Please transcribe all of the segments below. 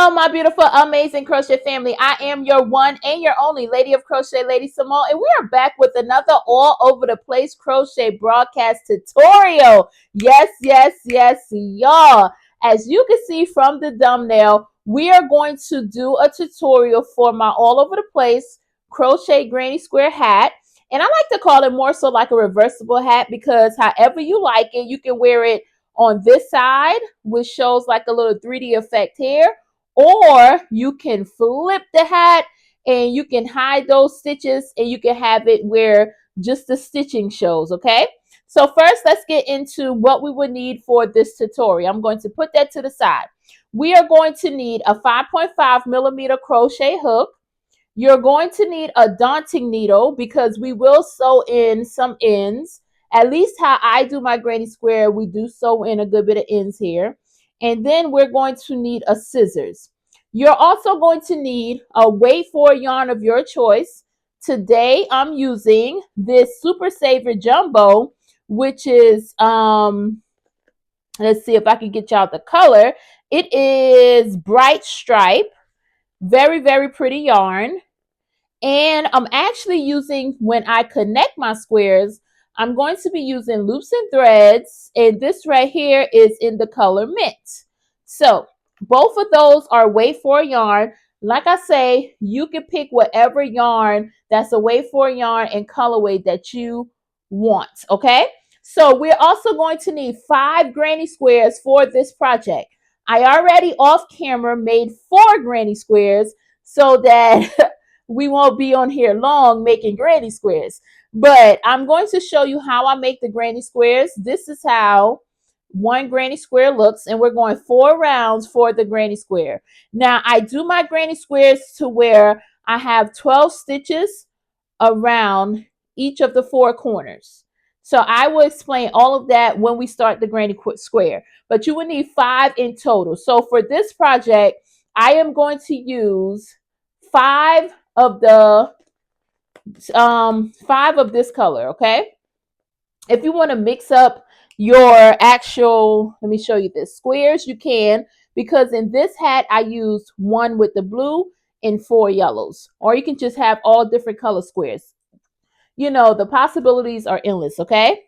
Hello, my beautiful, amazing crochet family. I am your one and your only Lady of Crochet, LadySamoan, and we are back with another all over the place crochet broadcast tutorial. Yes, y'all. As you can see from the thumbnail, we are going to do a tutorial for my all over the place crochet granny square hat. And I like to call it more so like a reversible hat because however you like it, you can wear it on this side, which shows like a little 3D effect here, or you can flip the hat and you can hide those stitches and you can have it where just the stitching shows. Okay, so first let's get into what we would need for this tutorial. I'm going to put that to the side. We are going to need a 5.5 millimeter crochet hook. You're going to need a daunting needle because we will sew in some ends. At least how I do my granny square, we do sew in a good bit of ends here. And then we're going to need a scissors. You're also going to need a weight for yarn of your choice. Today I'm using this Super Saver Jumbo, which is let's see if I can get y'all the color. It is bright stripe, very pretty yarn. And I'm actually using, when I connect my squares, I'm going to be using loops and threads, and this right here is in the color mint. So both of those are weight for yarn. Like I say, you can pick whatever yarn that's a weight for yarn and colorway that you want. Okay, so we're also going to need 5 granny squares for this project. I already off camera made 4 granny squares so that we won't be on here long making granny squares, but I'm going to show you how I make the granny squares. This is how one granny square looks, and we're going 4 rounds for the granny square. Now I do my granny squares to where I have 12 stitches around each of the 4 corners. So I will explain all of that when we start the granny square, but you will need 5 in total. So for this project, I am going to use 5 of the 5 of this color. Okay, if you want to mix up your actual, let me show you this, squares, you can, because in this hat I used 1 with the blue and 4 yellows, or you can just have all different color squares. You know, the possibilities are endless. Okay,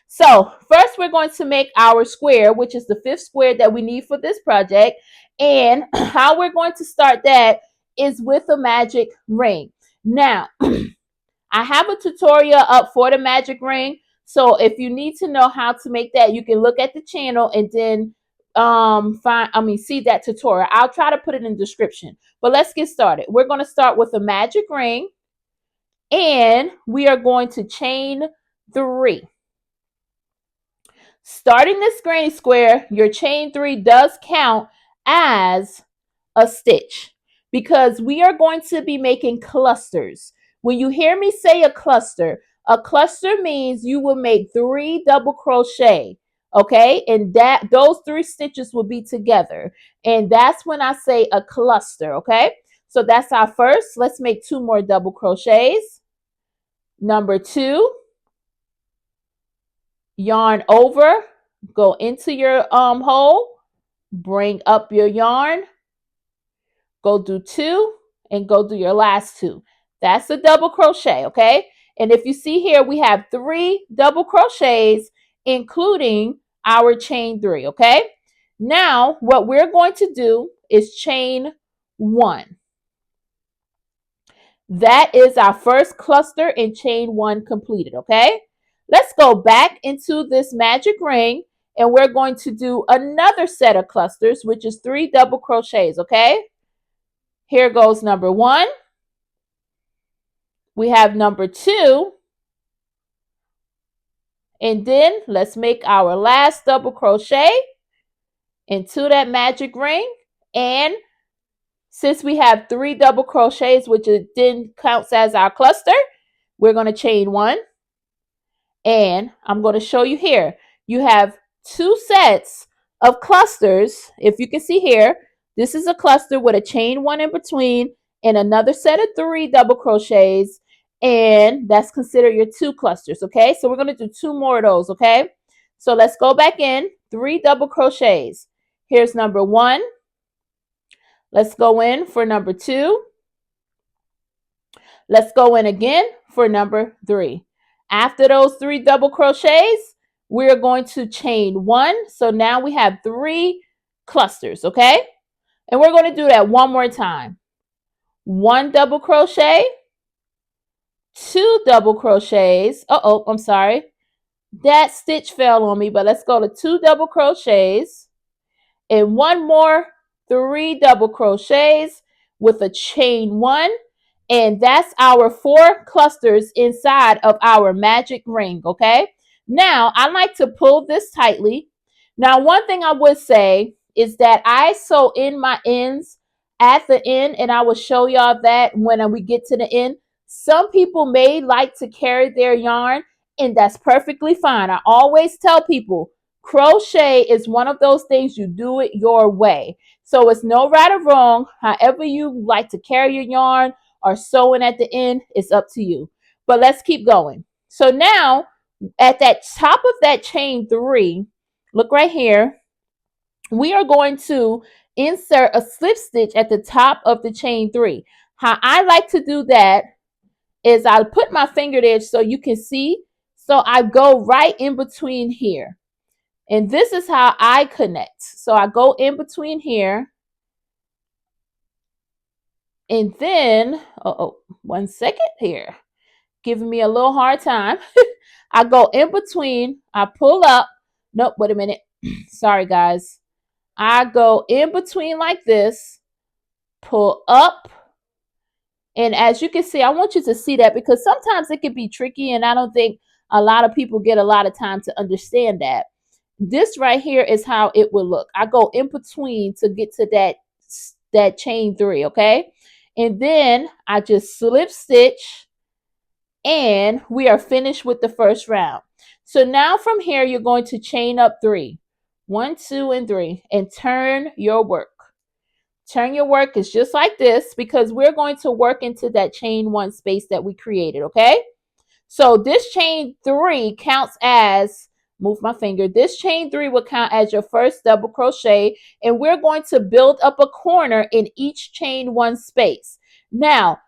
so first we're going to make our square, which is the 5th square that we need for this project. And how we're going to start that is with a magic ring. Now, I have a tutorial up for the magic ring. So if you need to know how to make that, you can look at the channel and then see that tutorial. I'll try to put it in the description. But let's get started. We're going to start with a magic ring, and we are going to chain 3. Starting this granny square, your chain 3 does count as a stitch because we are going to be making clusters. When you hear me say a cluster means you will make 3 double crochet. Okay, and that those 3 stitches will be together, and that's when I say a cluster. Okay, so that's our first. Let's make 2 more double crochets. Number 2, yarn over, go into your hole, bring up your yarn, go do 2, and go do your last 2. That's a double crochet. Okay, and if you see here, we have 3 double crochets including our chain 3. Okay, now what we're going to do is chain 1. That is our first cluster in chain 1 completed. Okay, let's go back into this magic ring, and we're going to do another set of clusters, which is 3 double crochets. Okay, here goes number 1. We have number 2, and then let's make our last double crochet into that magic ring. And since we have 3 double crochets, which then counts as our cluster, we're going to chain 1. And I'm going to show you here. You have 2 sets of clusters. If you can see here, this is a cluster with a chain 1 in between and another set of 3 double crochets. And that's considered your 2 clusters. Okay, so we're going to do 2 more of those. Okay, so let's go back in. 3 double crochets. Here's number 1. Let's go in for number 2. Let's go in again for number 3. After those 3 double crochets, we're going to chain 1. So now we have 3 clusters, okay? And we're going to do that one more time. 1 double crochet, 2 double crochets. I'm sorry. That stitch fell on me, but let's go to 2 double crochets and 1 more 3 double crochets with a chain 1, and that's our 4 clusters inside of our magic ring. Okay, now I like to pull this tightly. Now one thing I would say is that I sew in my ends at the end, and I will show y'all that when we get to the end. Some people may like to carry their yarn, and that's perfectly fine. I always tell people crochet is one of those things you do it your way. So it's no right or wrong. However you like to carry your yarn or sewing at the end, it's up to you. But let's keep going. So now at that top of that chain 3, look right here, we are going to insert a slip stitch at the top of the chain 3. How I like to do that is I put my finger there so you can see. So I go right in between here. And this is how I connect. So I go in between here. And then, 1 second here. Giving me a little hard time. I go in between. I pull up. Nope, wait a minute. Sorry, guys. I go in between like this. Pull up. And as you can see, I want you to see that because sometimes it can be tricky. And I don't think a lot of people get a lot of time to understand that. This right here is how it will look. I go in between to get to that chain 3, okay? And then I just slip stitch and we are finished with the first round. So now from here, you're going to chain up 3. 1, 2, and 3 and turn your work. Turn your work is just like this because we're going to work into that chain 1 space that we created, okay? So this chain 3 counts as, move my finger, this chain 3 will count as your first double crochet, and we're going to build up a corner in each chain 1 space. Now,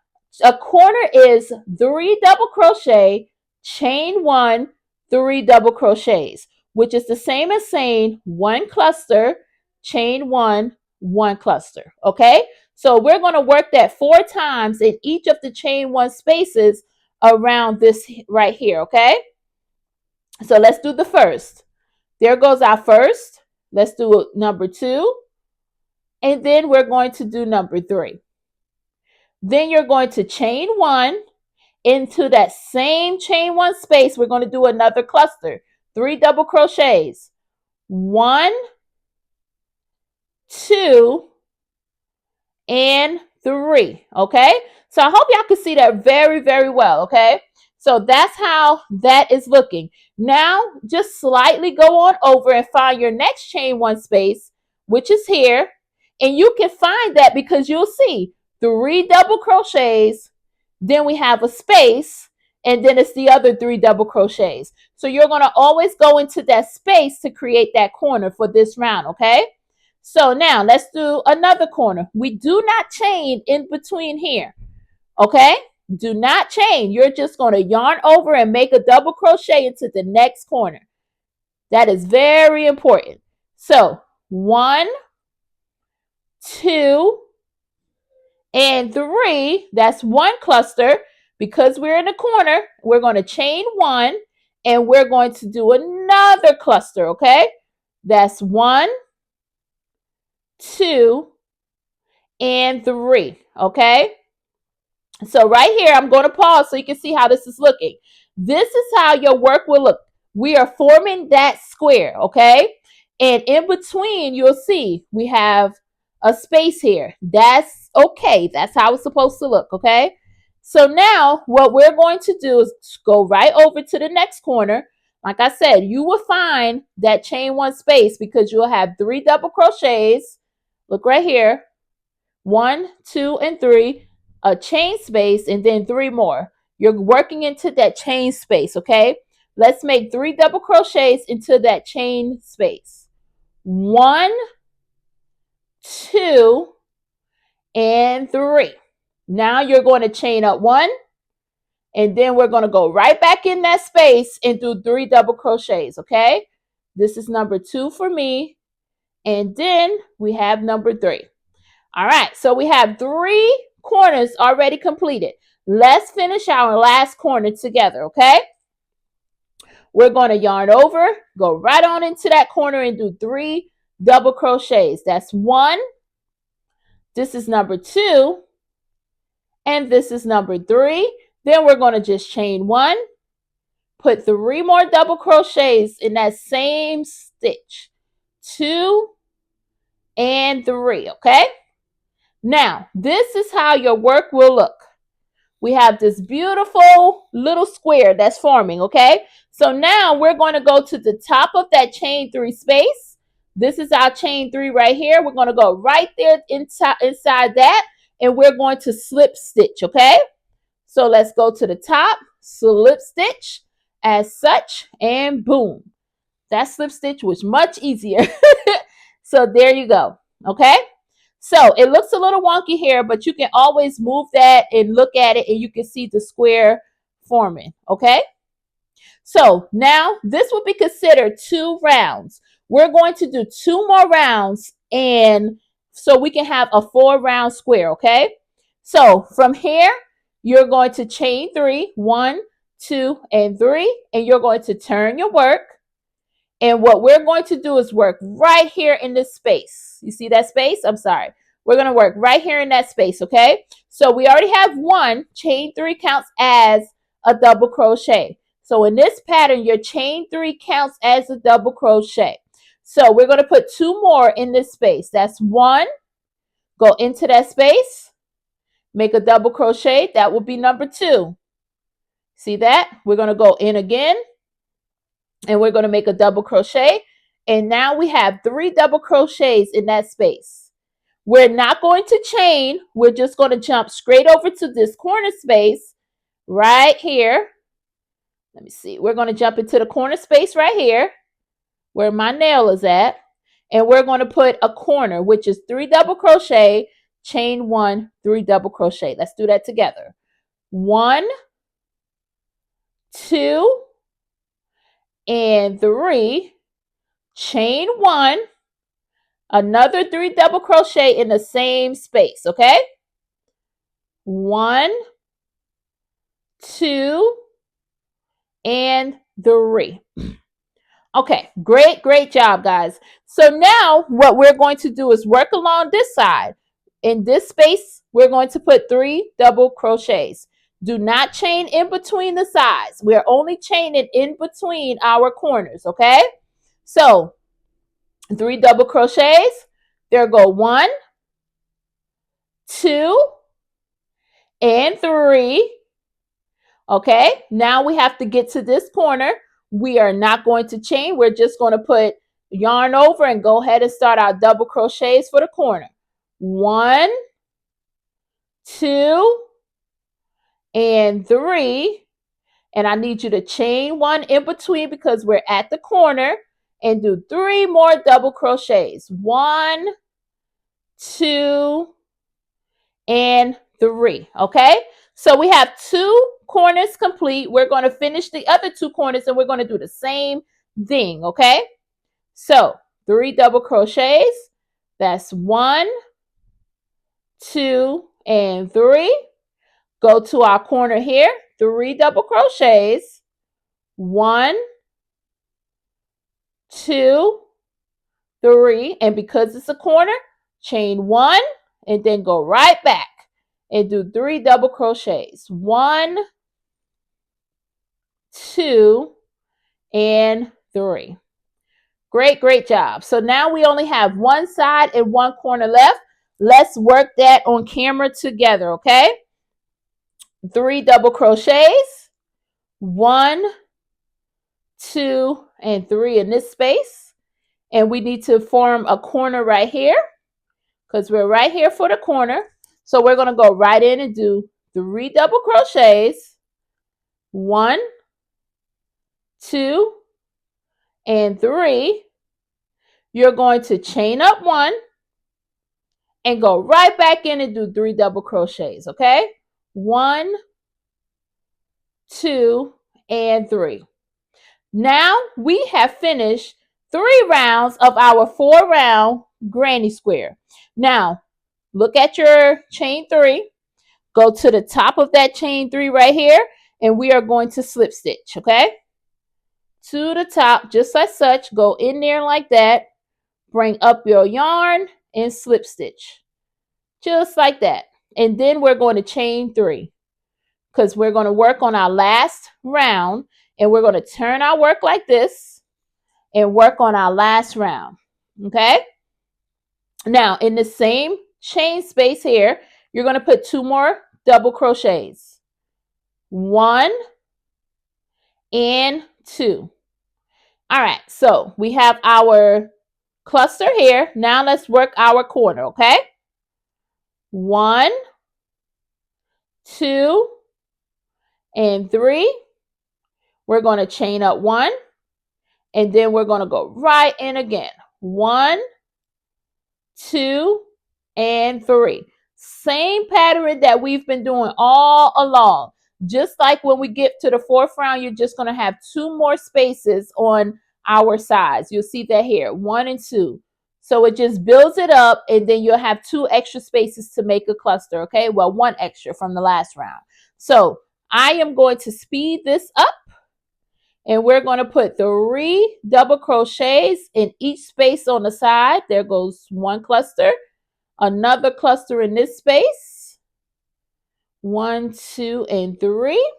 a corner is 3 double crochet, chain 1, 3 double crochets, which is the same as saying 1 cluster, chain 1, 1 cluster, okay? So we're going to work that 4 times in each of the chain 1 spaces around this right here, okay? So let's do the first. There goes our first. Let's do number 2. And then we're going to do number 3. Then you're going to chain 1 into that same chain 1 space. We're going to do another cluster. 3 double crochets. 1, 2, and 3, okay? So I hope y'all can see that very, very well, okay? So that's how that is looking. Now, just slightly go on over and find your next chain 1 space, which is here. And you can find that because you'll see 3 double crochets, then we have a space, and then it's the other 3 double crochets. So you're going to always go into that space to create that corner for this round, okay? So now let's do another corner. We do not chain in between here, okay? Do not chain. You're just going to yarn over and make a double crochet into the next corner. That is very important. So 1, 2, and 3. That's 1 cluster. Because we're in the corner, we're going to chain 1 and we're going to do another cluster, okay? That's 1, 2, and 3, okay? So right here, I'm going to pause so you can see how this is looking. This is how your work will look. We are forming that square, okay? And in between, you'll see we have a space here. That's okay. That's how it's supposed to look, okay? So now what we're going to do is go right over to the next corner. Like I said, you will find that chain 1 space because you'll have 3 double crochets. Look right here. 1, 2, and 3. A chain space, and then 3 more. You're working into that chain space, okay? Let's make 3 double crochets into that chain space. 1, 2, and 3. Now you're going to chain up 1, and then we're going to go right back in that space and do 3 double crochets, okay? This is number 2 for me, and then we have number 3. All right, so we have 3 corners already completed. Let's finish our last corner together, okay? We're going to yarn over, go right on into that corner and do 3 double crochets. That's 1. This is number 2. And this is number 3. Then we're going to just chain 1. Put 3 more double crochets in that same stitch. 2 and 3, okay? Now, this is how your work will look. We have this beautiful little square that's forming, okay? So now we're going to go to the top of that chain 3 space. This is our chain 3 right here. We're going to go right there inside that, and we're going to slip stitch, okay? So let's go to the top, slip stitch as such, and boom. That slip stitch was much easier. So there you go, okay? So it looks a little wonky here, but you can always move that and look at it and you can see the square forming, okay? So now this would be considered 2 rounds. We're going to do 2 more rounds and so we can have a 4 round square, okay? So from here, you're going to chain 3, 1, 2, and 3, and you're going to turn your work. And what we're going to do is work right here in this space. You see that space? I'm sorry. We're going to work right here in that space, okay? So we already have 1. Chain 3 counts as a double crochet. So in this pattern, your chain 3 counts as a double crochet. So we're going to put 2 more in this space. That's 1. Go into that space. Make a double crochet. That will be number 2. See that? We're going to go in again. And we're going to make a double crochet. And now we have 3 double crochets in that space. We're not going to chain. We're just going to jump straight over to this corner space right here. Let me see. We're going to jump into the corner space right here where my nail is at. And we're going to put a corner, which is 3 double crochet, chain 1, 3 double crochet. Let's do that together. 1, 2, and 3, chain 1, another 3 double crochet in the same space, okay? 1, 2, and 3. Okay, great job, guys. So now what we're going to do is work along this side. In this space, we're going to put 3 double crochets. Do not chain in between the sides. We're only chaining in between our corners, okay? So 3 double crochets. There go 1, 2, and 3. Okay, now we have to get to this corner. We are not going to chain. We're just going to put yarn over and go ahead and start our double crochets for the corner. 1, 2, and 3. And I need you to chain 1 in between because we're at the corner and do 3 more double crochets. 1, 2, and 3. Okay, so we have 2 corners complete. We're going to finish the other 2 corners and we're going to do the same thing. Okay, so 3 double crochets. That's 1, 2, and 3. Go to our corner here. 3 double crochets. 1, 2, 3. And because it's a corner, chain 1 and then go right back and do 3 double crochets. 1, 2, and 3. Great job. So now we only have 1 side and 1 corner left. Let's work that on camera together, okay? 3 double crochets. 1, 2, and 3 in this space. And we need to form a corner right here because we're right here for the corner. So we're going to go right in and do 3 double crochets. 1, 2, and 3. You're going to chain up 1 and go right back in and do 3 double crochets. Okay, 1, 2, and 3. Now we have finished 3 rounds of our 4-round granny square. Now look at your chain 3, go to the top of that chain 3 right here, and we are going to slip stitch. Okay, to the top just like such, go in there like that, bring up your yarn and slip stitch just like that. And then we're going to chain 3 because we're going to work on our last round, and we're going to turn our work like this and work on our last round. Okay, now in the same chain space here, you're going to put 2 more double crochets, 1 and 2. All right, so we have our cluster here. Now let's work our corner. Okay, 1, 2, and 3. We're going to chain up 1, and then we're going to go right in again. 1, 2, and 3. Same pattern that we've been doing all along. Just like when we get to the 4th round, you're just going to have 2 more spaces on our sides. You'll see that here, 1 and 2. So it just builds it up, and then you'll have 2 extra spaces to make a cluster. Okay, well, 1 extra from the last round. So I am going to speed this up, and we're going to put 3 double crochets in each space on the side. There goes 1 cluster, another cluster in this space, 1, 2, and 3.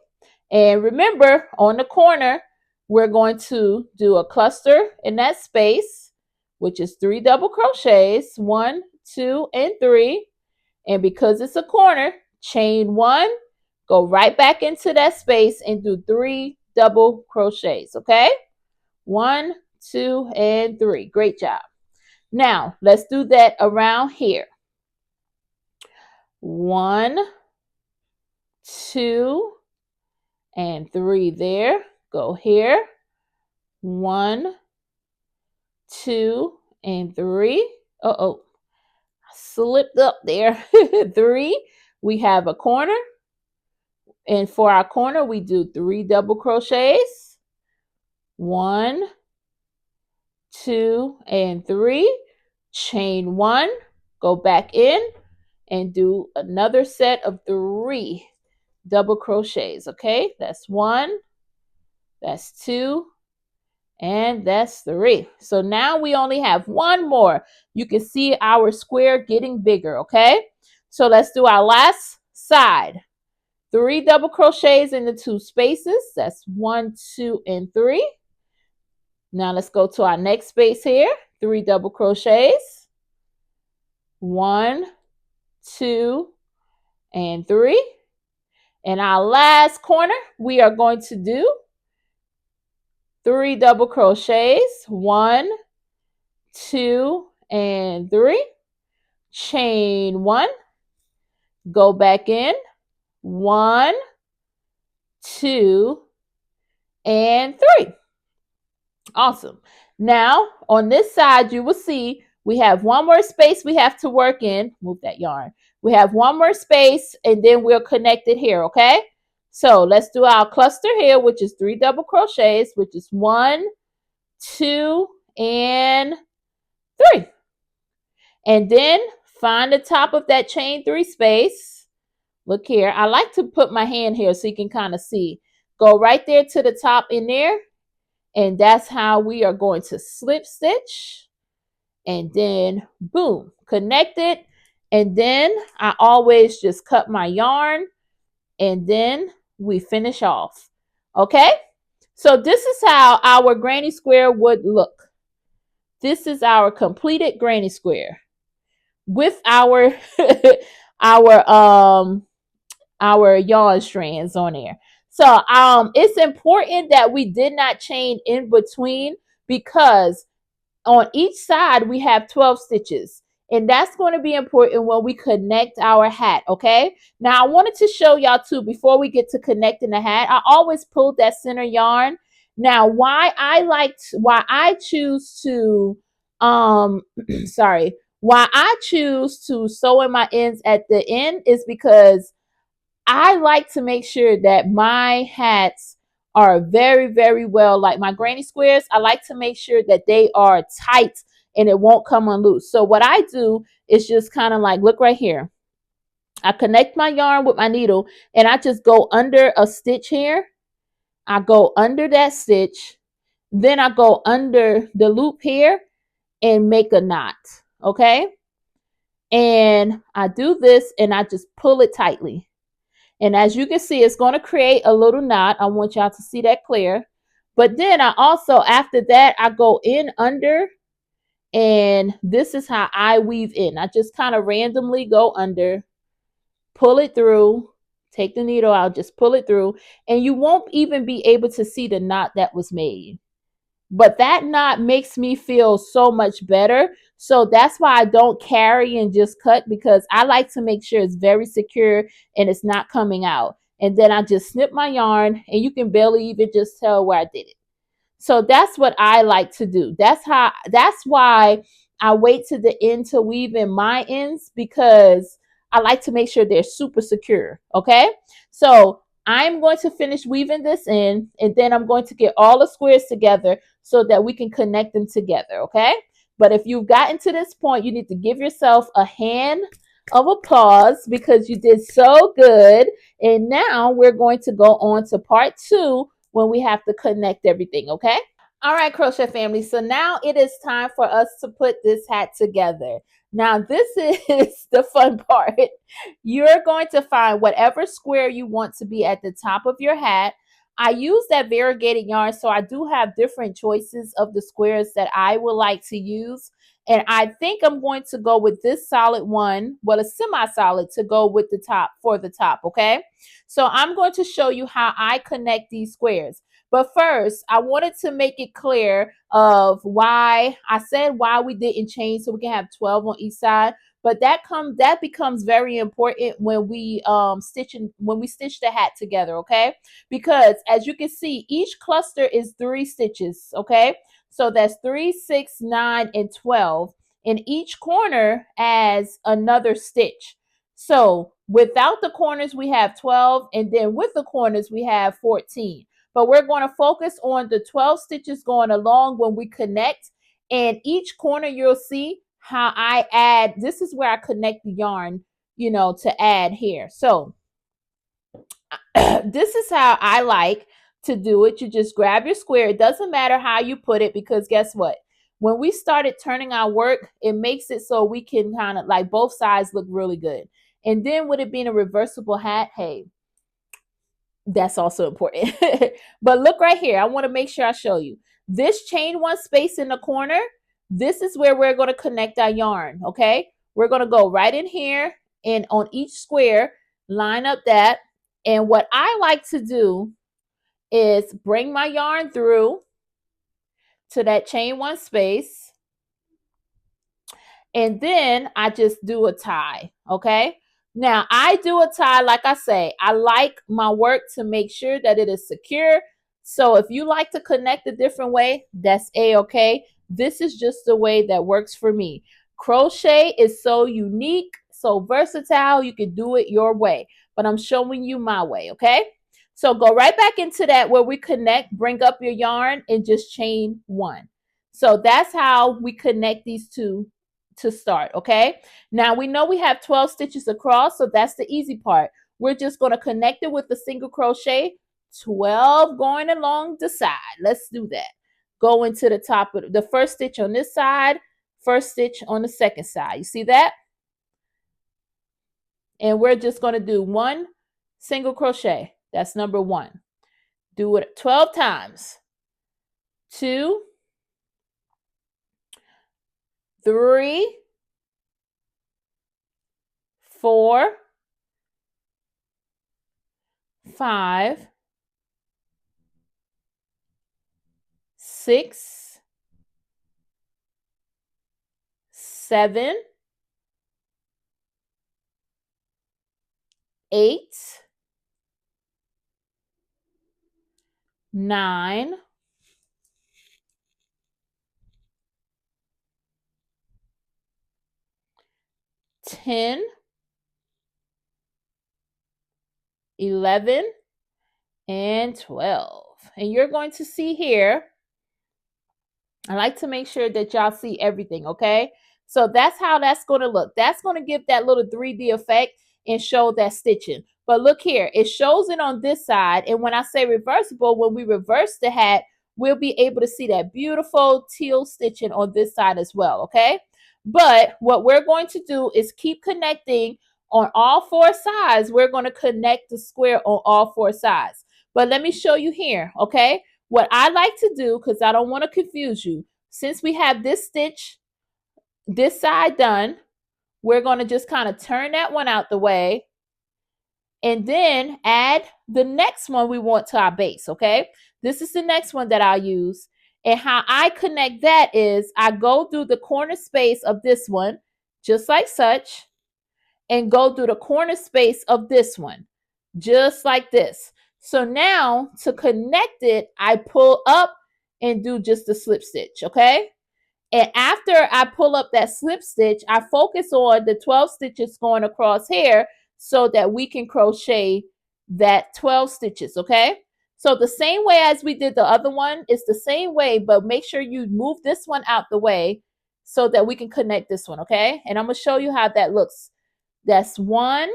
And remember, on the corner, we're going to do a cluster in that space, which is 3 double crochets, 1, 2, and 3. And because it's a corner, chain 1, go right back into that space and do 3 double crochets. Okay, 1, 2, and 3. Great job. Now let's do that around here. 1, 2, and 3 there. Go here. 1, 2, and 3. I slipped up there. 3. We have a corner, and for our corner we do 3 double crochets. 1, 2, and 3. Chain 1, go back in and do another set of 3 double crochets. Okay, that's 1, that's 2, and that's 3. So now we only have 1 more. You can see our square getting bigger. Okay, so let's do our last side. 3 double crochets in the 2 spaces. That's 1, 2, and 3. Now let's go to our next space here. 3 double crochets. 1, 2, and 3. In our last corner, we are going to do 3 double crochets. 1, 2, and 3. Chain 1. Go back in. 1, 2, and 3. Awesome. Now on this side, you will see we have 1 more space we have to work in. Move that yarn. We have 1 more space, and then we'll connect it here. Okay, so let's do our cluster here, which is 3 double crochets, which is 1, 2, and 3. And then find the top of that chain 3 space. Look here. I like to put my hand here so you can kind of see. Go right there to the top in there. And that's how we are going to slip stitch. And then boom, connect it. And then I always just cut my yarn. And then we finish off. Okay? So this is how our granny square would look. This is our completed granny square with our our yarn strands on there. So it's important that we did not chain in between, because on each side we have 12 stitches, and that's going to be important when we connect our hat. Okay, now I wanted to show y'all too, before we get to connecting the hat, I always pull that center yarn. Now why I choose to sorry, Why I choose to sew in my ends at the end is because I like to make sure that my hats are very, very well, like my granny squares, I like to make sure that they are tight and it won't come unloose. So what I do is just kind of like, look right here. I connect my yarn with my needle and I just go under a stitch here. I go under that stitch. Then I go under the loop here and make a knot. Okay. And I do this and I just pull it tightly. And as you can see, it's going to create a little knot. I want y'all to see that clear. But then I also, after that, I go in under, and this is how I weave in. I just kind of randomly go under, pull it through, take the needle out, just pull it through, and you won't even be able to see the knot that was made. But that knot makes me feel so much better. So that's why I don't carry and just cut, because I like to make sure it's very secure and it's not coming out. And then I just snip my yarn and you can barely even just tell where I did it. So that's what I like to do. That's why I wait to the end to weave in my ends, because I like to make sure they're super secure. Okay. So I'm going to finish weaving this in, and then I'm going to get all the squares together so that we can connect them together. Okay. But if you've gotten to this point, you need to give yourself a hand of applause because you did so good. And now we're going to go on to part 2 when we have to connect everything, okay? All right, crochet family. So now it is time for us to put this hat together. Now, this is the fun part. You're going to find whatever square you want to be at the top of your hat. I use that variegated yarn, so I do have different choices of the squares that I would like to use. And I think I'm going to go with this solid one, well, a semi-solid, to go with the top, for the top, okay? So I'm going to show you how I connect these squares. But first, I wanted to make it clear of why I said why we didn't change so we can have 12 on each side. But that becomes very important when we stitch the hat together, okay? Because as you can see, each cluster is 3 stitches, okay? So that's 3, 6, 9, and 12. And each corner adds another stitch. So without the corners, we have 12, and then with the corners, we have 14. But we're going to focus on the 12 stitches going along when we connect. And each corner, you'll see how I add. This is where I connect the yarn, to add here. So this is how I like to do it. You just grab your square. It doesn't matter how you put it, because guess what? When we started turning our work, it makes it so we can kind of like both sides look really good. And then with it being a reversible hat, hey, that's also important. But look right here. I want to make sure I show you. This chain one space in the corner, this is where we're going to connect our yarn, okay? We're going to go right in here, and on each square, line up that. And what I like to do is bring my yarn through to that chain one space, and then I just do a tie, okay? Now, I do a tie, like I say, I like my work to make sure that it is secure. So if you like to connect a different way, that's a-okay. This is just the way that works for me. Crochet is so unique, so versatile, you can do it your way. But I'm showing you my way, okay? So go right back into that where we connect, bring up your yarn, and just chain one. So that's how we connect these two to start, okay? Now we know we have 12 stitches across, so that's the easy part. We're just going to connect it with a single crochet, 12 going along the side. Let's do that. Go into the top of the first stitch on this side, first stitch on the second side. You see that? And we're just going to do one single crochet. That's number 1. Do it 12 times. 2, 3, 4, 5, 6, 7, 8, 9, 10, 11, and 12. And you're going to see here, I like to make sure that y'all see everything, okay? So that's how that's going to look. That's going to give that little 3D effect and show that stitching. But look here, it shows it on this side. And when I say reversible, when we reverse the hat, we'll be able to see that beautiful teal stitching on this side as well, okay? But what we're going to do is keep connecting on all four sides. We're going to connect the square on all four sides. But let me show you here, okay? What I like to do, because I don't want to confuse you, since we have this stitch, this side done, we're going to just kind of turn that one out the way and then add the next one we want to our base, okay? This is the next one that I'll use. And how I connect that is I go through the corner space of this one, just like such, and go through the corner space of this one, just like this. So now to connect it, I pull up and do just a slip stitch, okay? And after I pull up that slip stitch, I focus on the 12 stitches going across here so that we can crochet that 12 stitches, okay? So the same way as we did the other one, it's the same way, but make sure you move this one out the way so that we can connect this one, okay? And I'm going to show you how that looks. That's 1,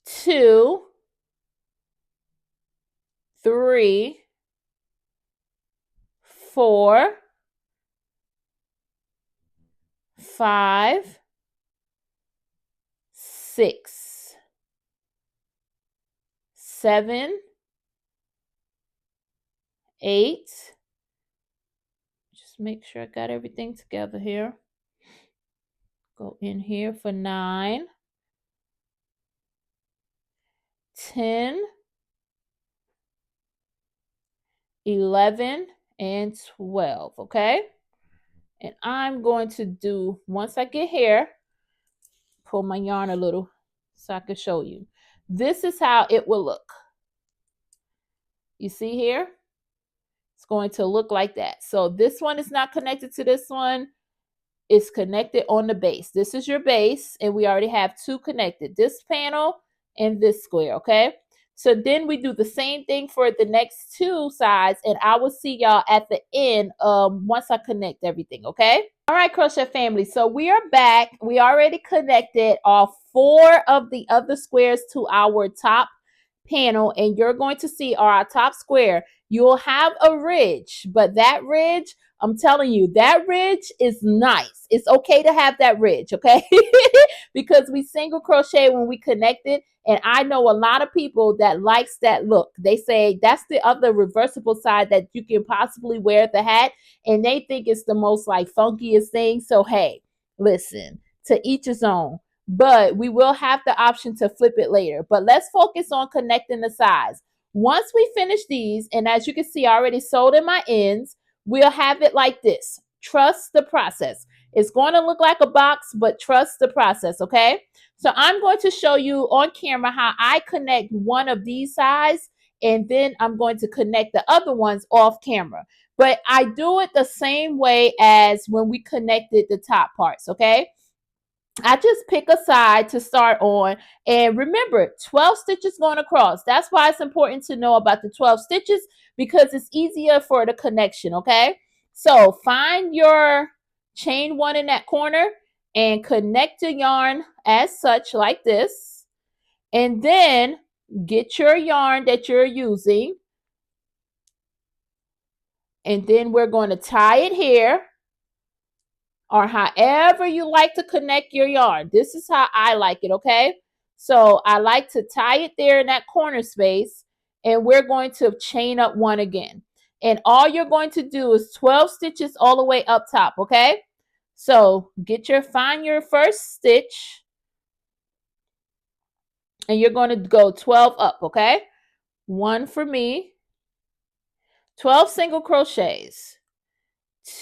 2, 3, 4, 5, 6, 7, 8. Just make sure I got everything together here. Go in here for 9, 10, 11, and 12, okay? And I'm going to do, once I get here, pull my yarn a little so I can show you. This is how it will look. You see here? It's going to look like that. So this one is not connected to this one. It's connected on the base. This is your base, and we already have 2 connected. This panel and this square, okay? So then we do the same thing for the next 2 sides, and I will see y'all at the end once I connect everything, okay? All right, crochet family, so we are back. We already connected all 4 of the other squares to our top panel, and you're going to see our top square. You'll have a ridge, but that ridge, I'm telling you, that ridge is nice. It's okay to have that ridge, okay? Because we single crochet when we connect it, and I know a lot of people that likes that look. They say that's the other reversible side that you can possibly wear the hat, and they think it's the most like funkiest thing. So hey, listen, to each his own. But we will have the option to flip it later. But let's focus on connecting the sides. Once we finish these, and as you can see, I already sewed in my ends, we'll have it like this. Trust the process. It's going to look like a box, but trust the process, okay? So I'm going to show you on camera how I connect one of these sides, and then I'm going to connect the other ones off camera. But I do it the same way as when we connected the top parts, okay? I just pick a side to start on, and remember 12 stitches going across. That's why it's important to know about the 12 stitches, because it's easier for the connection, okay? So find your chain 1 in that corner and connect your yarn as such like this, and then get your yarn that you're using, and then we're going to tie it here, or however you like to connect your yarn. This is how I like it, okay? So I like to tie it there in that corner space, and we're going to chain up 1 again. And all you're going to do is 12 stitches all the way up top, okay? So find your first stitch, and you're going to go 12 up, okay? 1 for me, 12 single crochets,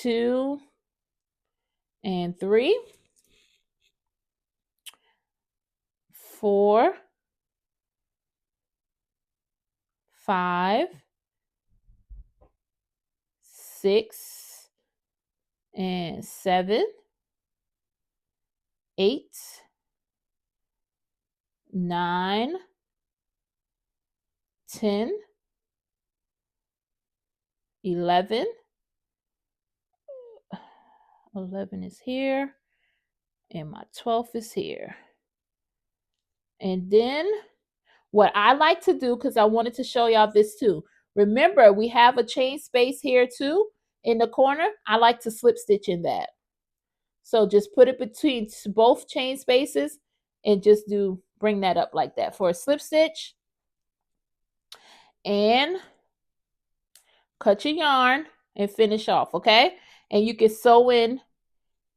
2 and 3, 4, 5, 6, and 7, 8, 9, 10, 11. 11 is here, and my 12th is here. And then what I like to do, because I wanted to show y'all this too. Remember, we have a chain space here too in the corner. I like to slip stitch in that. So just put it between both chain spaces and just bring that up like that for a slip stitch. And cut your yarn and finish off, okay? And you can sew in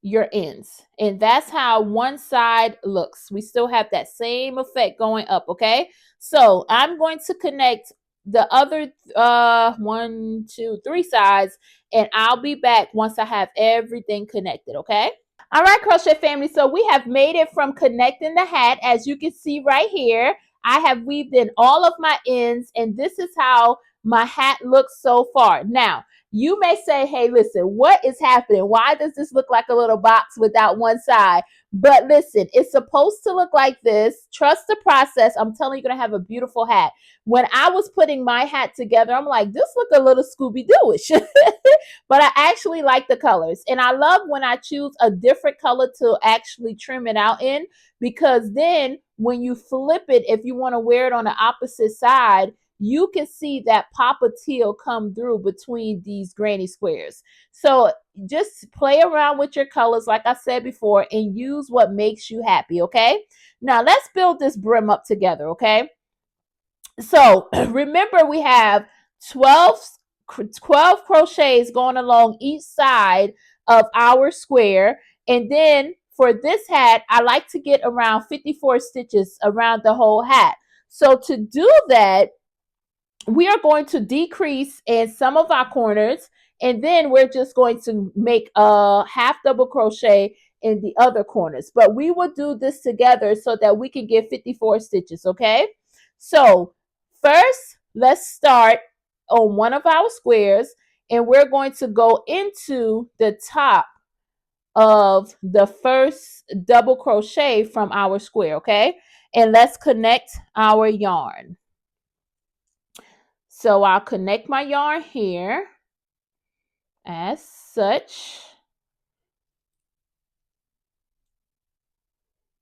your ends. And that's how one side looks. We still have that same effect going up, okay? So I'm going to connect the other 1, 2, 3 sides, and I'll be back once I have everything connected, okay? All right, crochet family, so we have made it from connecting the hat. As you can see right here, I have weaved in all of my ends, and this is how my hat looks so far. Now, you may say, hey, listen, what is happening? Why does this look like a little box without one side? But listen, it's supposed to look like this. Trust the process. I'm telling you, you're going to have a beautiful hat. When I was putting my hat together, I'm like, this look a little Scooby-Doo-ish. But I actually like the colors. And I love when I choose a different color to actually trim it out in, because then when you flip it, if you want to wear it on the opposite side, you can see that pop of teal come through between these granny squares. So just play around with your colors, like I said before, and use what makes you happy, okay? Now let's build this brim up together, okay? So remember, we have 12 crochets going along each side of our square. And then for this hat, I like to get around 54 stitches around the whole hat. So to do that, we are going to decrease in some of our corners, and then we're just going to make a half double crochet in the other corners. But we will do this together so that we can get 54 stitches, okay? So first, let's start on one of our squares, and we're going to go into the top of the first double crochet from our square, okay? And let's connect our yarn. So I'll connect my yarn here as such.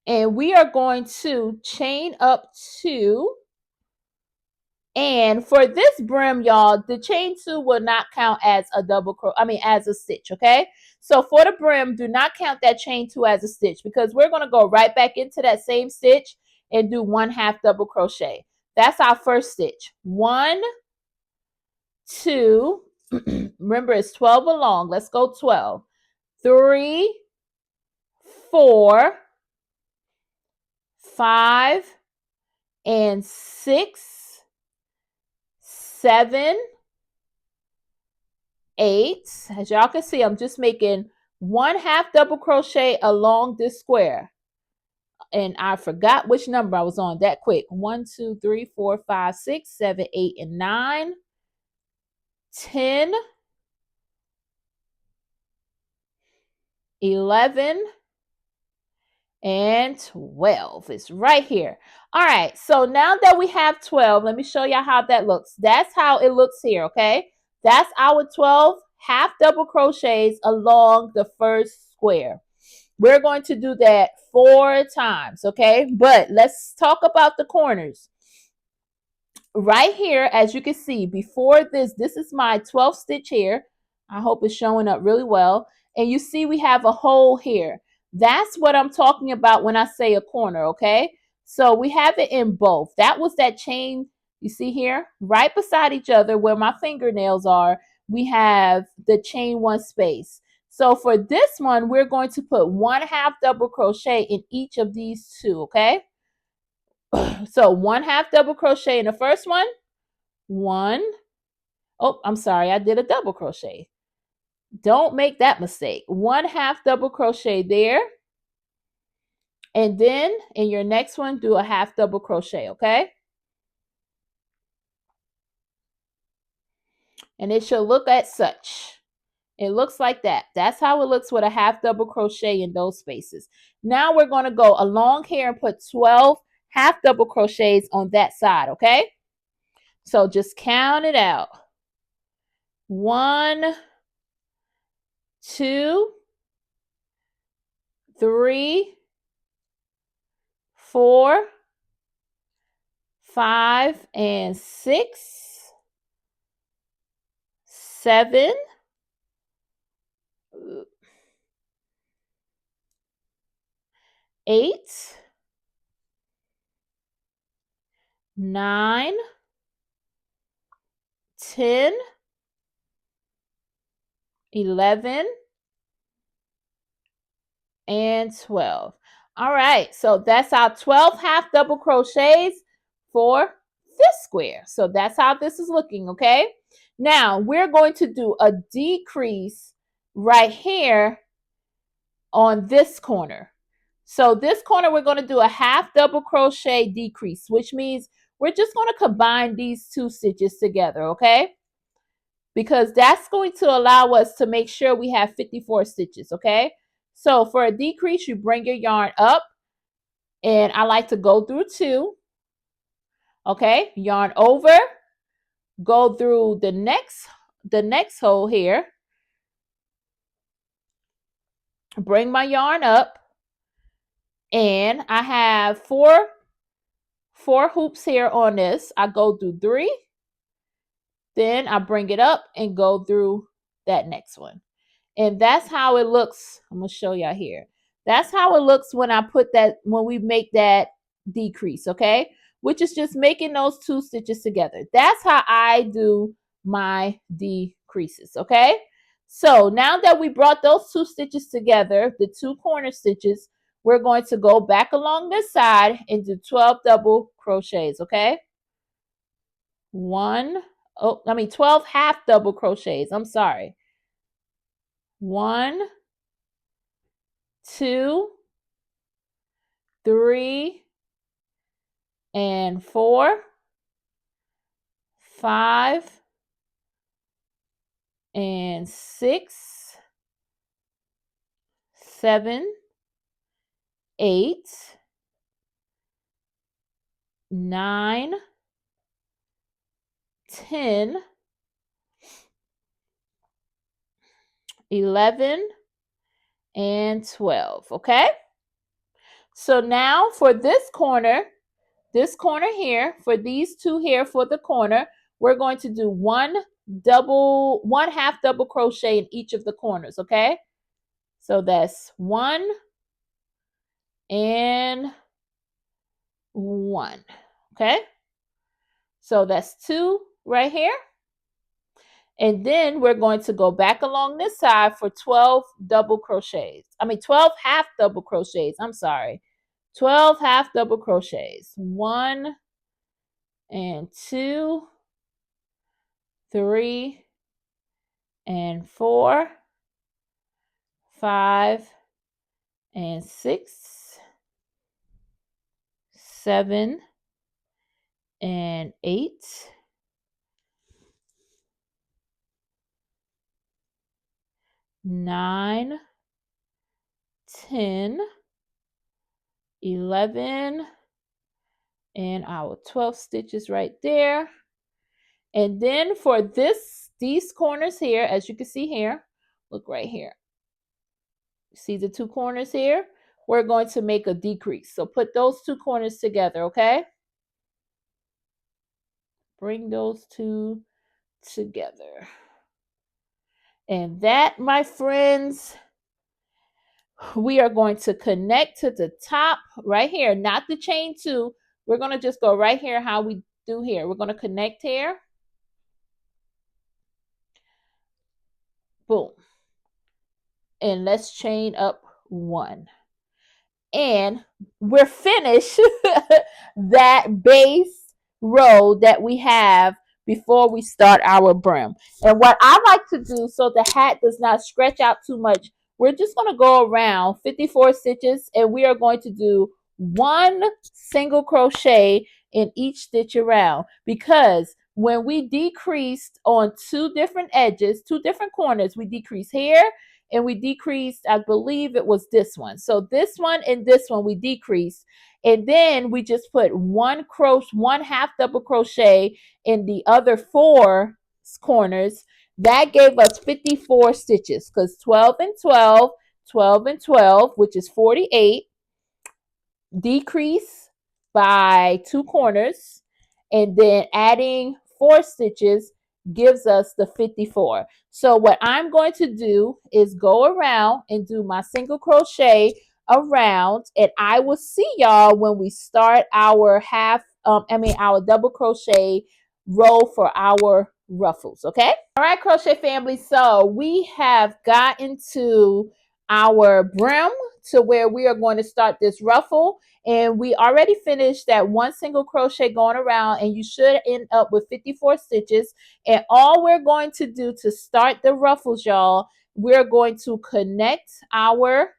And we are going to chain up 2. And for this brim, y'all, the chain 2 will not count as a as a stitch, okay? So for the brim, do not count that chain 2 as a stitch, because we're going to go right back into that same stitch and do 1 half double crochet. That's our first stitch. 1, 2, remember it's 12 along. Let's go 12. 3, 4, 5, and 6, 7, 8. As y'all can see, I'm just making 1 half double crochet along this square. And I forgot which number I was on that quick. 1, 2, 3, 4, 5, 6, 7, 8, and 9, 10, 11, and 12. It's right here. All right, so now that we have 12, let me show y'all how that looks. That's how it looks here, okay? That's our 12 half double crochets along the first square. We're going to do that 4 times, okay? But let's talk about the corners. Right here, as you can see, before this is my 12th stitch here. I hope it's showing up really well. And you see we have a hole here. That's what I'm talking about when I say a corner, okay? So we have it in both. That was that chain, you see here, right beside each other where my fingernails are. We have the chain 1 space. So for this one, we're going to put 1 half double crochet in each of these 2, okay? So 1 half double crochet in the first one. 1. Oh, I'm sorry, I did a double crochet. Don't make that mistake. 1 half double crochet there. And then in your next one, do a half double crochet, okay? And it should look as such. It looks like that. That's how it looks with a half double crochet in those spaces. Now we're going to go along here and put 12 half double crochets on that side, okay? So just count it out. 1, 2, 3, 4, 5, and 6, 7, 8, 9, 10, 11, and 12. All right, so that's our 12 half double crochets for this square. So that's how this is looking, okay? Now we're going to do a decrease right here on this corner. So this corner, we're going to do a half double crochet decrease, which means we're just going to combine these 2 stitches together, okay? Because that's going to allow us to make sure we have 54 stitches, okay? So for a decrease, you bring your yarn up, and I like to go through 2, okay? Yarn over, go through the next hole here, bring my yarn up, and I have four hoops here on this. I go through 3, then I bring it up and go through that next one. And that's how it looks. I'm going to show y'all here. That's how it looks when when we make that decrease, okay? Which is just making those 2 stitches together. That's how I do my decreases, okay? So now that we brought those 2 stitches together, the 2 corner stitches, we're going to go back along this side and do 12 double crochets, okay? 12 half double crochets. I'm sorry. 1, 2, 3, and 4, 5, and 6, 7, 8, 9, 10, 11, and 12, okay? So now for this corner here, for these 2 here for the corner, we're going to do one half double crochet in each of the corners, okay? So that's 1 and 1, okay? So that's 2 right here. And then we're going to go back along this side for 12 double crochets. 12 half double crochets. I'm sorry. 12 half double crochets. 1 and 2, 3 and 4, 5 and 6, 7 and 8, 9, 10, 11, and our 12 stitches right there. And then for these corners here, as you can see here, look right here. See the 2 corners here? We're going to make a decrease. So put those 2 corners together, okay? Bring those 2 together. And that, my friends, we are going to connect to the top right here, not the chain 2. We're going to just go right here how we do here. We're going to connect here. Boom. And let's chain up 1. And we're finished that base row that we have before we start our brim. And what I like to do so the hat does not stretch out too much, we're just going to go around 54 stitches, and we are going to do 1 single crochet in each stitch around, because when we decreased on two different edges, two different corners, we decreased here and we decreased, I believe it was this one. So this one and this one we decreased. And then we just put one half double crochet in the other four corners. That gave us 54 stitches because 12 and 12, 12 and 12, which is 48, decrease by two corners, and then adding 4 stitches gives us the 54. So what I'm going to do is go around and do my single crochet around, and I will see y'all when we start our our double crochet row for our ruffles. Okay, all right, crochet family, so we have gotten to our brim to where we are going to start this ruffle, and we already finished that one single crochet going around, and you should end up with 54 stitches. And all we're going to do to start the ruffles, y'all, we're going to connect our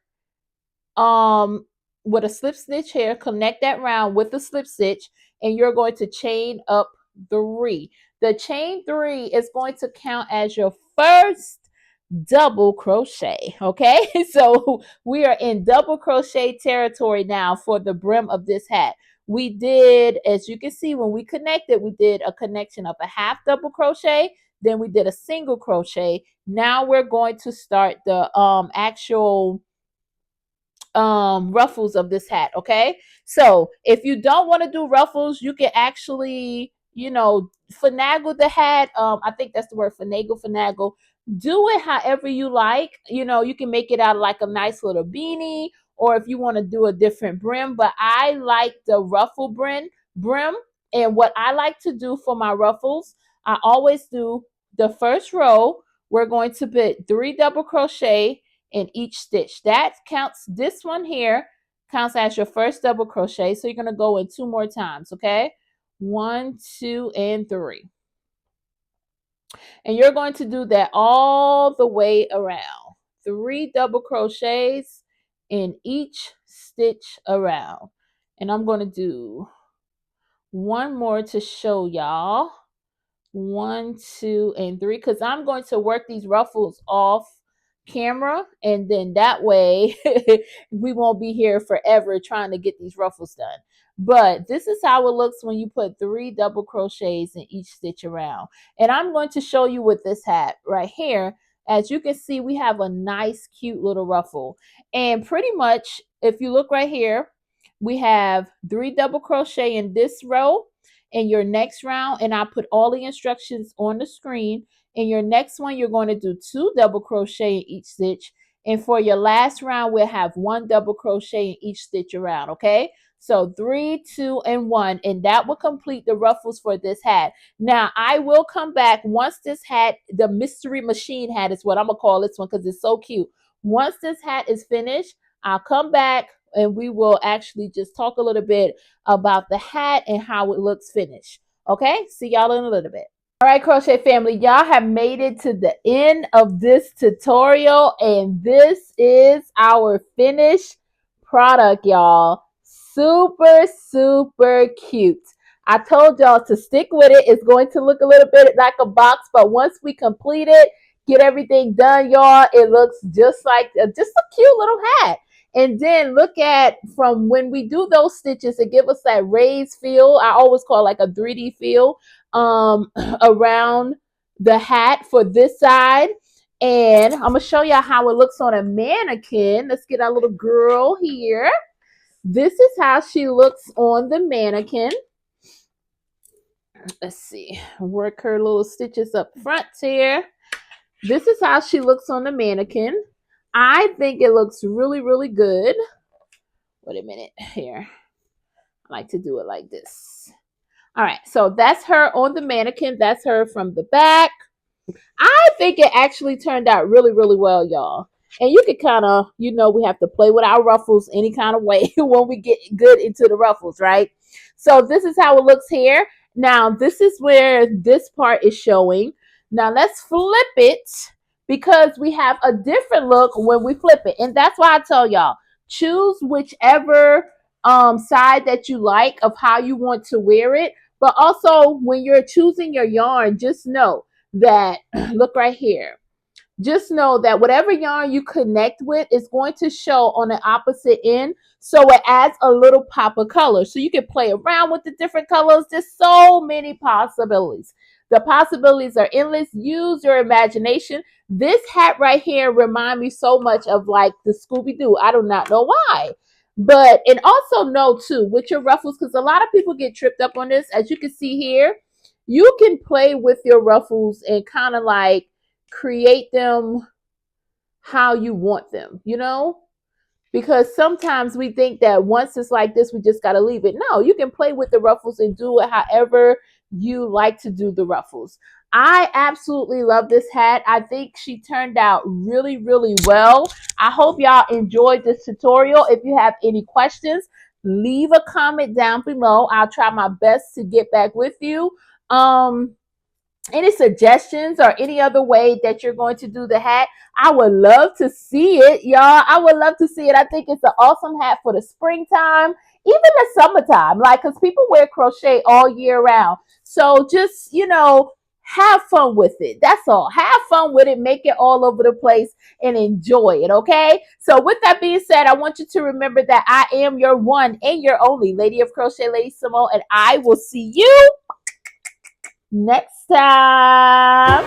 with a slip stitch here, connect that round with a slip stitch, and you're going to chain up 3. The chain 3 is going to count as your first double crochet. Okay, so we are in double crochet territory now for the brim of this hat. We did, as you can see, when we connected, we did a connection of a half double crochet, then we did a single crochet. Now we're going to start the actual ruffles of this hat. Okay, so if you don't want to do ruffles, you can actually, you know, finagle the hat. I think that's the word, finagle. Do it however you like. You know, you can make it out of like a nice little beanie, or if you want to do a different brim, but I like the ruffle brim. And what I like to do for my ruffles, I always do the first row, we're going to put 3 double crochet in each stitch. That counts, this one here counts as your first double crochet. So you're going to go in 2 more times. Okay, 1, 2, and 3. And you're going to do that all the way around. 3 double crochets in each stitch around. And I'm going to do one more to show y'all. 1, 2, and 3, because I'm going to work these ruffles off camera, and then that way we won't be here forever trying to get these ruffles done. But this is how it looks when you put 3 double crochets in each stitch around. And I'm going to show you with this hat right here. As you can see, we have a nice cute little ruffle, and pretty much if you look right here, we have 3 double crochet in this row in your next round, and I put all the instructions on the screen. In your next one, you're going to do 2 double crochet in each stitch, and for your last round, we'll have 1 double crochet in each stitch around. Okay, so 3, 2, and 1, and that will complete the ruffles for this hat. Now I will come back once this hat, the mystery machine hat is what I'm gonna call this one because it's so cute. Once this hat is finished, I'll come back and we will actually just talk a little bit about the hat and how it looks finished. Okay, see y'all in a little bit. All right, crochet family, y'all have made it to the end of this tutorial, and this is our finished product, y'all. Super, super cute. I told y'all to stick with it. It's going to look a little bit like a box, but once we complete it, get everything done, y'all, it looks just like just a cute little hat. And then look at, from when we do those stitches, it gives us that raised feel. I always call it like a 3D feel around the hat for this side. And I'm going to show y'all how it looks on a mannequin. Let's get our little girl here. This is how she looks on the mannequin. Let's see. Work her little stitches up front here. This is how she looks on the mannequin. I think it looks really, really good. Wait a minute here. I like to do it like this. All right, so that's her on the mannequin. That's her from the back. I think it actually turned out really, really well, y'all. And you can kind of, you know, we have to play with our ruffles any kind of way when we get good into the ruffles, right? So this is how it looks here. Now, this is where this part is showing. Now, let's flip it, because we have a different look when we flip it. And that's why I tell y'all, choose whichever side that you like of how you want to wear it. But also when you're choosing your yarn, just know that, look right here. Just know that whatever yarn you connect with is going to show on the opposite end. So it adds a little pop of color. So you can play around with the different colors. There's so many possibilities. The possibilities are endless. Use your imagination. This hat right here reminds me so much of like the Scooby-Doo. I do not know why. But, and also know too, with your ruffles, because a lot of people get tripped up on this. As you can see here, you can play with your ruffles and kind of like create them how you want them, you know? Because sometimes we think that once it's like this, we just got to leave it. No, you can play with the ruffles and do it however you like to do the ruffles. I absolutely love this hat. I think she turned out really, really well. I hope y'all enjoyed this tutorial. If you have any questions, leave a comment down below. I'll try my best to get back with you. Any suggestions or any other way that you're going to do the hat, I would love to see it, y'all. I would love to see it. I think it's an awesome hat for the springtime, even the summertime, like, because people wear crochet all year round. So just, you know, have fun with it. That's all. Have fun with it. Make it all over the place and enjoy it, okay? So with that being said, I want you to remember that I am your one and your only Lady of Crochet, LadySamoan, and I will see you next time.